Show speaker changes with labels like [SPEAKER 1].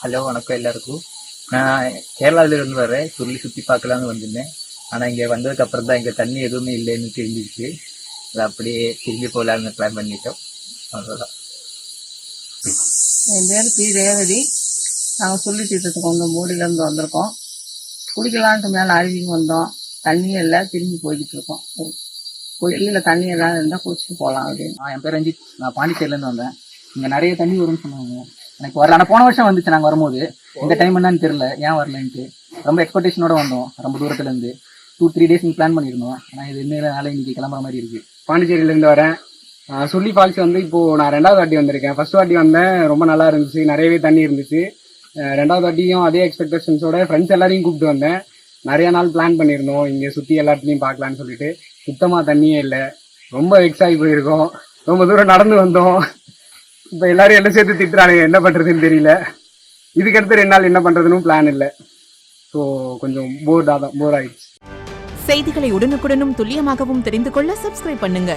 [SPEAKER 1] Hello, வணக்கம் எல்லாருக்கும். நான் கேரளாவிலிருந்து வரேன். சொல்லி சுற்றி பார்க்கலான்னு வந்திருந்தேன். ஆனால் இங்கே வந்ததுக்கு அப்புறம் தான் இங்கே தண்ணி எதுவுமே இல்லைன்னு தெரிஞ்சிருச்சு. அது அப்படியே திரும்பி போகலான்னு பிளான் பண்ணிட்டோம். அவ்வளோதான்.
[SPEAKER 2] என் பேர் பி ரேவதி. நாங்கள் சொல்லி தீர்த்தத்துக்கு வந்தோம், மூடியிலேருந்து வந்திருக்கோம். குடிக்கலான்ட்டு மேலே அருவிக்கு வந்தோம். தண்ணியே இல்லை, திரும்பி போய்கிட்டு இருக்கோம். கீழே தண்ணி எல்லாம் இருந்தால் குடிச்சிட்டு போகலாம் அப்படின்னு.
[SPEAKER 3] என் பேர் ரஞ்சித். நான் பாண்டிச்சேரியிலேருந்து வந்தேன். இங்கே நிறைய தண்ணி வரும்னு சொன்னாங்க. எனக்கு வரல. ஆனால் போன வருஷம் வந்துச்சு நாங்கள் வரும்போது. இந்த டைம் என்னன்னு தெரியல ஏன் வரலன்ட்டு. ரொம்ப எக்ஸ்பெக்டேஷனோட வந்தோம். ரொம்ப தூரத்துலேருந்து 2-3 days பிளான் பண்ணியிருந்தோம். ஆனால் இது இன்னும் நாளை இன்னைக்கு கிளம்புற மாதிரி இருக்குது.
[SPEAKER 4] பாண்டிச்சேரியிலேருந்து வரேன். சொல்லி ஃபால்ஸ் வந்து இப்போது நான் 2வது வாட்டி வந்திருக்கேன். ஃபர்ஸ்ட் வாட்டி வந்தேன், ரொம்ப நல்லா இருந்துச்சு, நிறையவே தண்ணி இருந்துச்சு. 2வது வாட்டியும் அதே எக்ஸ்பெக்டேஷன்ஸோட ஃப்ரெண்ட்ஸ் எல்லாரையும் கூப்பிட்டு வந்தேன். நிறைய நாள் பிளான் பண்ணியிருந்தோம் இங்கே சுற்றி எல்லாத்துலேயும் பார்க்கலான்னு சொல்லிட்டு. சுத்தமாக தண்ணியே இல்லை. ரொம்ப வெக்ஸ் ஆகி போயிருக்கோம். ரொம்ப தூரம் நடந்து வந்தோம். இப்போ எல்லாரும் என்ன சேர்த்து திட்டுறானுங்க, என்ன பண்ணுறதுன்னு தெரியல. இதுக்கடுத்து 2 நாள் என்ன பண்ணுறதுன்னு பிளான் இல்லை. ஸோ கொஞ்சம் போர் ஆயிடுச்சு.
[SPEAKER 5] செய்திகளை உடனுக்குடனும் துல்லியமாகவும் தெரிந்து கொள்ள சப்ஸ்கிரைப் பண்ணுங்க.